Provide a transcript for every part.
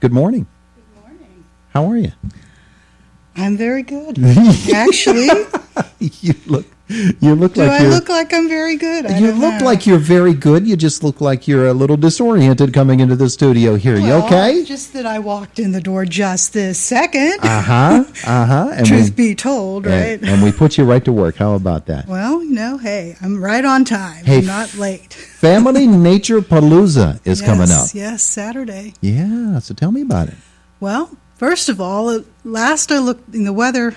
Good morning. Good morning. How are you? I'm very good. Actually, You look do like I you're, look like I'm very good? I you don't look know. like you're very good. You just look like you're a little disoriented coming into the studio here. You Well, okay? Just that I walked in the door just this second. And Truth be told, right? And we put you right to work. How about that? Well, hey, I'm right on time. Hey, I'm not late. Family Nature Palooza is coming up. Yes, Saturday. Yeah, so tell me about it. Well, first of all, last I looked in the weather,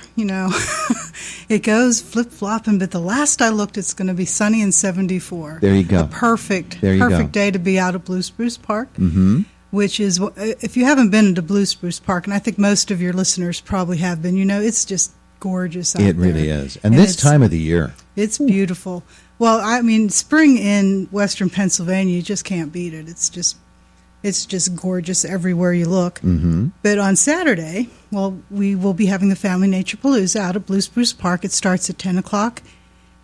it goes flip-flopping, but the last I looked, it's going to be sunny and 74. There you go. A perfect go. day to be out at Blue Spruce Park, which is, if you haven't been to Blue Spruce Park, and I think most of your listeners probably have been, it's just gorgeous out there. It really is. And this time of the year. It's beautiful. Well, I mean, spring in western Pennsylvania, you just can't beat it. It's just gorgeous everywhere you look. Mm-hmm. But on Saturday, we will be having the Family Nature Palooza out at Blue Spruce Park. It starts at 10 o'clock.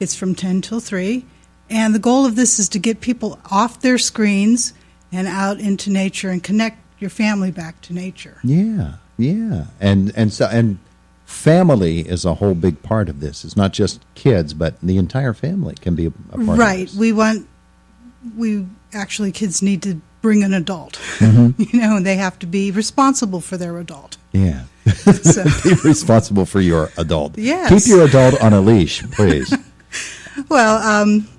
It's from 10 till 3. And the goal of this is to get people off their screens and out into nature and connect your family back to nature. Yeah. And family is a whole big part of this. It's not just kids, but the entire family can be a part of this. Right. Actually, kids need to bring an adult, Mm-hmm. and they have to be responsible for their adult. Yeah. So, Be responsible for your adult. Yes. Keep your adult on a leash, please.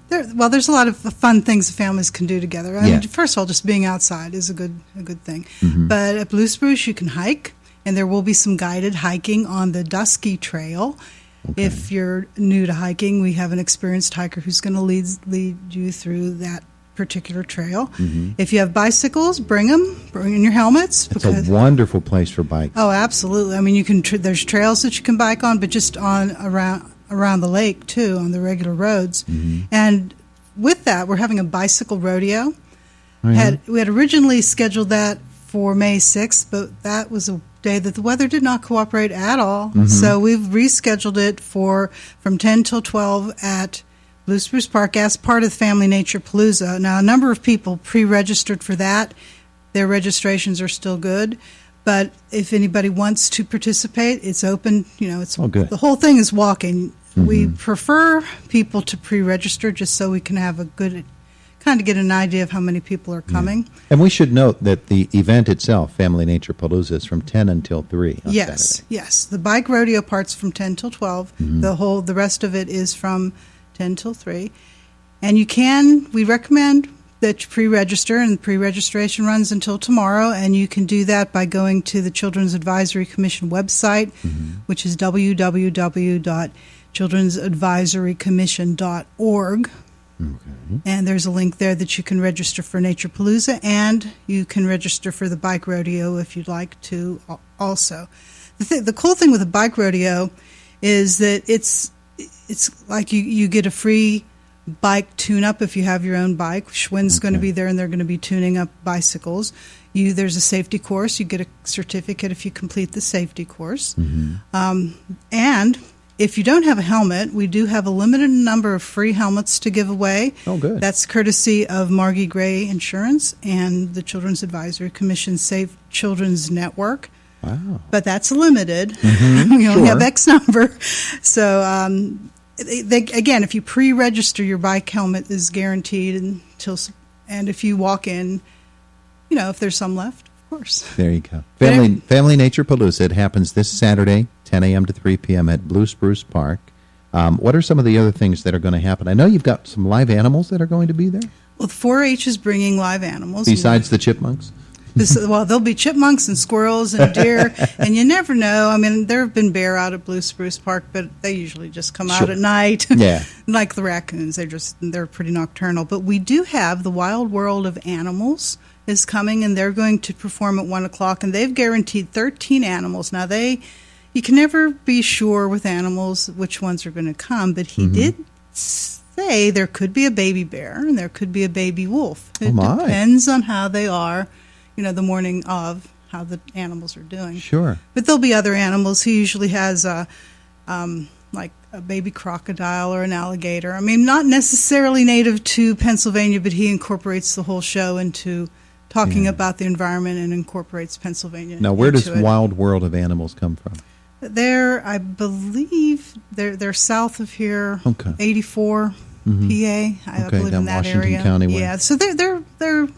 there's a lot of fun things families can do together. I Yeah. mean, first of all, just being outside is a good thing. Mm-hmm. But at Blue Spruce, you can hike, and there will be some guided hiking on the Dusky Trail. Okay. If you're new to hiking, we have an experienced hiker who's going to lead you through that particular trail. Mm-hmm. If you have bicycles, bring in your helmets. It's a wonderful place for bikes. Oh, absolutely. I mean, you can. There's trails that you can bike on, but just around the lake too, on the regular roads. Mm-hmm. And with that, we're having a bicycle rodeo. Oh, yeah? We had originally scheduled that for May 6th, but that was a day that the weather did not cooperate at all. Mm-hmm. So we've rescheduled it from 10 till 12 at Blue Spruce Park as part of the Family Nature Palooza. Now, a number of people pre-registered for that. Their registrations are still good. But if anybody wants to participate, it's open. It's good. The whole thing is walking. Mm-hmm. We prefer people to pre-register just so we can have a good, kind of get an idea of how many people are coming. Yeah. And we should note that the event itself, Family Nature Palooza, is from 10 until 3 on Saturday. Yes. The bike rodeo part's from 10 till 12. Mm-hmm. The rest of it is from 10 till 3. And we recommend that you pre-register, and pre-registration runs until tomorrow, and you can do that by going to the Children's Advisory Commission website, which is www.children'sadvisorycommission.org. Okay. And there's a link there that you can register for Nature Palooza, and you can register for the bike rodeo if you'd like to also. The cool thing with the bike rodeo is that it's like you get a free bike tune-up if you have your own bike. Schwinn's going to be there, and they're going to be tuning up bicycles. There's a safety course. You get a certificate if you complete the safety course. Mm-hmm. And if you don't have a helmet, we do have a limited number of free helmets to give away. Oh, good. That's courtesy of Margie Gray Insurance and the Children's Advisory Commission Safe Children's Network. Wow. But that's limited. Mm-hmm. We only Sure. have X number. So, again, if you pre-register, your bike helmet is guaranteed and if you walk in, if there's some left, of course. There you go. Family Nature Palooza. It happens this Saturday, 10 a.m. to 3 p.m. at Blue Spruce Park. What are some of the other things that are going to happen? I know you've got some live animals that are going to be there. Well, the 4-H is bringing live animals. Besides the chipmunks? There'll be chipmunks and squirrels and deer, and you never know. I mean, there have been bear out at Blue Spruce Park, but they usually just come out at night. Yeah. Like the raccoons, they're pretty nocturnal. But we do have the Wild World of Animals is coming, and they're going to perform at 1 o'clock, and they've guaranteed 13 animals. Now, you can never be sure with animals which ones are going to come, but he did say there could be a baby bear and there could be a baby wolf. It depends on how they are, the morning of how the animals are doing. Sure. But there'll be other animals. He usually has like a baby crocodile or an alligator. I mean, not necessarily native to Pennsylvania, but he incorporates the whole show into talking Yeah. about the environment and incorporates Pennsylvania. Now, where does into it. Wild World of Animals come from? They're, I believe, they're south of here, Okay. 84 Mhm. PA. I Okay, believe down in that Washington area. County way. Yeah, so they're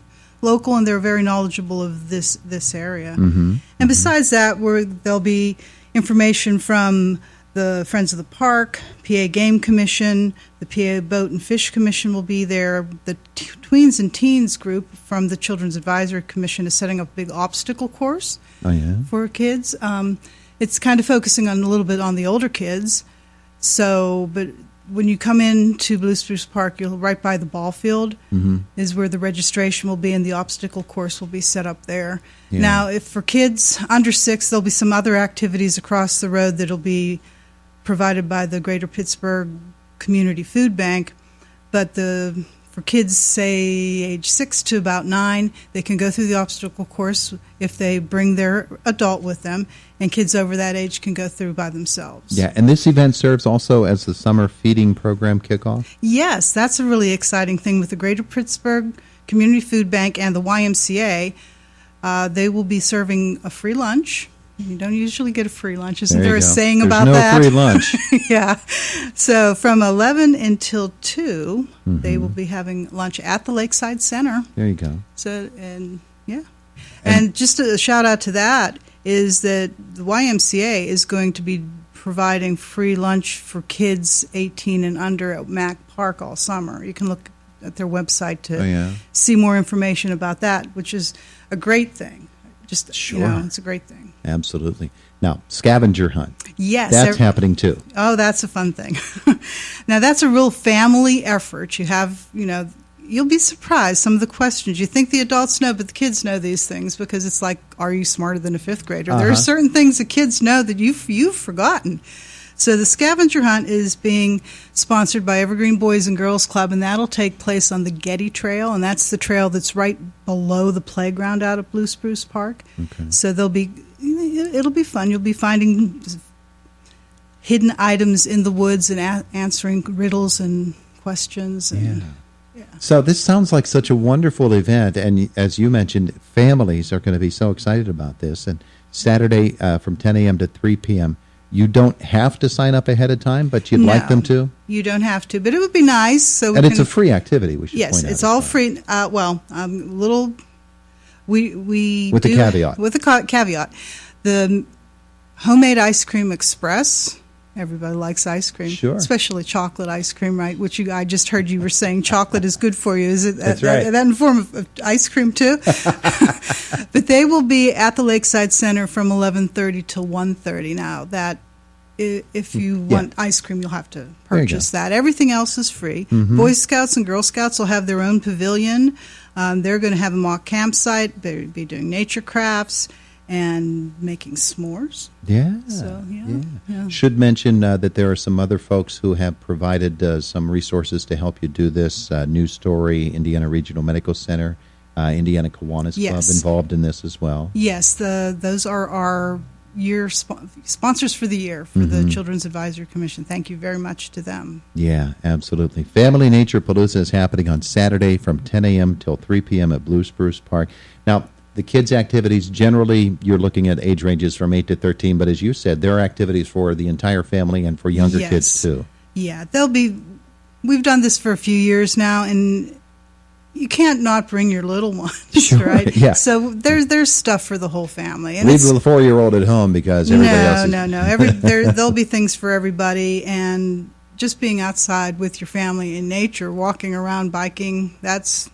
local and they're very knowledgeable of this area. Mhm. And besides that, there'll be information from the Friends of the Park, PA Game Commission, the PA Boat and Fish Commission will be there. The Tweens and Teens group from the Children's Advisory Commission is setting up a big obstacle course Oh, yeah? for kids. It's kind of focusing on a little bit on the older kids. So, but when you come into Blue Spruce Park, you'll right by the ball field is where the registration will be, and the obstacle course will be set up there. Yeah. Now, if for kids under 6, there'll be some other activities across the road that'll be provided by the Greater Pittsburgh Community Food Bank. But for kids, say, age 6 to about 9, they can go through the obstacle course if they bring their adult with them, and kids over that age can go through by themselves. Yeah, and this event serves also as the summer feeding program kickoff? Yes, that's a really exciting thing with the Greater Pittsburgh Community Food Bank and the YMCA. They will be serving a free lunch. You don't usually get a free lunch. Isn't there you a go. saying There's about no that? free lunch. Yeah. So from 11 until 2, they will be having lunch at the Lakeside Center. There you go. So, and yeah. And just a shout out to that is that the YMCA is going to be providing free lunch for kids 18 and under at Mack Park all summer. You can look at their website to Oh, yeah? see more information about that, which is a great thing. Just, Sure. it's a great thing. Absolutely. Now, scavenger hunt. Yes. That's happening too. Oh, that's a fun thing. Now, that's a real family effort. You have, you'll be surprised some of the questions. You think the adults know, but the kids know these things because it's like, are you smarter than a 5th grader? There are certain things the kids know that you've forgotten. So the scavenger hunt is being sponsored by Evergreen Boys and Girls Club, and that'll take place on the Getty Trail, and that's the trail that's right below the playground out at Blue Spruce Park. Okay. So it'll be fun. You'll be finding hidden items in the woods and answering riddles and questions. And, yeah. So this sounds like such a wonderful event, and as you mentioned, families are going to be so excited about this. And Saturday from 10 a.m. to 3 p.m., you don't have to sign up ahead of time, but you'd like them to? You don't have to, but it would be nice. So And it's a free activity, we should yes, point out. it's all free. We With a do- caveat. With a caveat, the homemade ice cream express. Everybody likes ice cream, Sure. especially chocolate ice cream, right? Which I just heard you were saying chocolate is good for you. Is it That's right. that in the form of ice cream too? But they will be at the Lakeside Center from 11:30 till 1:30. Now that if you want ice cream, you'll have to There you purchase that. Everything else is free. Boy Scouts and Girl Scouts will have their own pavilion. They're going to have a mock campsite. They'll be doing nature crafts and making s'mores. Yeah. So, yeah. Should mention that there are some other folks who have provided some resources to help you do this. News Story, Indiana Regional Medical Center, Indiana Kiwanis Club Yes. involved in this as well. Yes, those are our sponsors for the year for the Children's Advisory Commission. Thank you very much to them. Yeah, absolutely. Family Nature Palooza is happening on Saturday from 10 a.m. till 3 p.m. at Blue Spruce Park. Now, the kids' activities, generally, you're looking at age ranges from 8 to 13, but as you said, there are activities for the entire family and for younger Yes. kids, too. Yeah, we've done this for a few years now, and you can't not bring your little ones, Sure, right? yeah. So there's stuff for the whole family. And Leave it's- the 4-year-old at home because everybody else is... No. There'll be things for everybody, and just being outside with your family in nature, walking around, biking, that's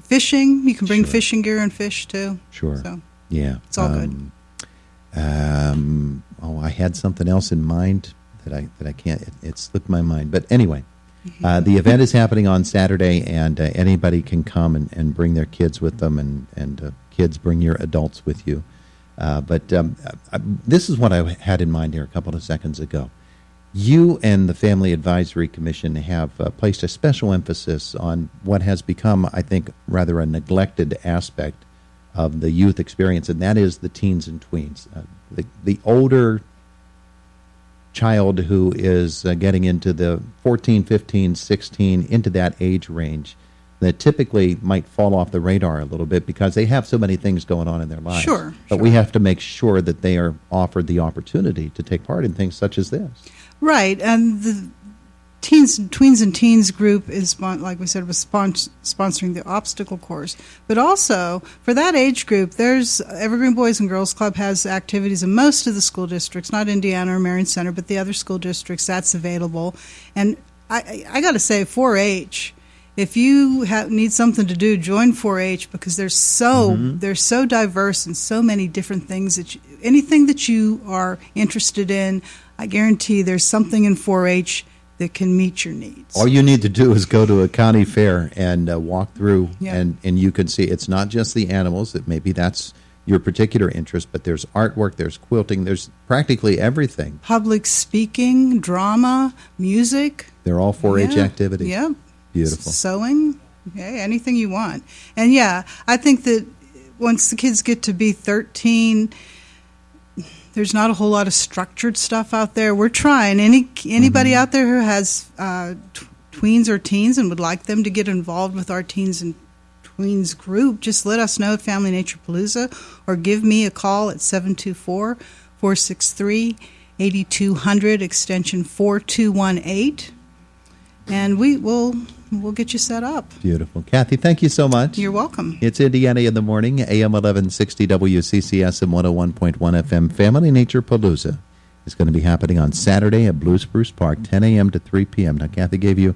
fishing. You can bring Sure. fishing gear and fish, too. Sure. So Yeah. it's all good. I had something else in mind that I can't. It slipped my mind. But anyway, the event is happening on Saturday, and anybody can come and bring their kids with them, and kids bring your adults with you. But this is what I had in mind here a couple of seconds ago. You and the Family Advisory Commission have placed a special emphasis on what has become, I think, rather a neglected aspect of the youth experience, and that is the teens and tweens. The older child who is getting into the 14, 15, 16, into that age range, that typically might fall off the radar a little bit because they have so many things going on in their lives. Sure. But we have to make sure that they are offered the opportunity to take part in things such as this. Right, and the Tweens and Teens group is, like we said, was sponsoring the obstacle course. But also, for that age group, there's Evergreen Boys and Girls Club has activities in most of the school districts, not Indiana or Marion Center, but the other school districts, that's available. And I got to say, 4-H, if you need something to do, join 4-H because they're so diverse and so many different things anything that you are interested in, I guarantee there's something in 4-H that can meet your needs. All you need to do is go to a county fair and walk through, Yep. and you can see it's not just the animals. That maybe that's your particular interest, but there's artwork, there's quilting, there's practically everything. Public speaking, drama, music. They're all 4-H activities. Yep. Beautiful. Sewing, anything you want. And I think that once the kids get to be 13, there's not a whole lot of structured stuff out there. We're trying. Anybody out there who has tweens or teens and would like them to get involved with our teens and tweens group, just let us know at Family Nature Palooza or give me a call at 724-463-8200, extension 4218, and we'll get you set up. Beautiful. Kathy, thank you so much. You're welcome. It's Indiana in the Morning, AM 1160 WCCS and 101.1 FM. Family Nature Palooza is going to be happening on Saturday at Blue Spruce Park, 10 a.m. to 3 p.m. Now, Kathy gave you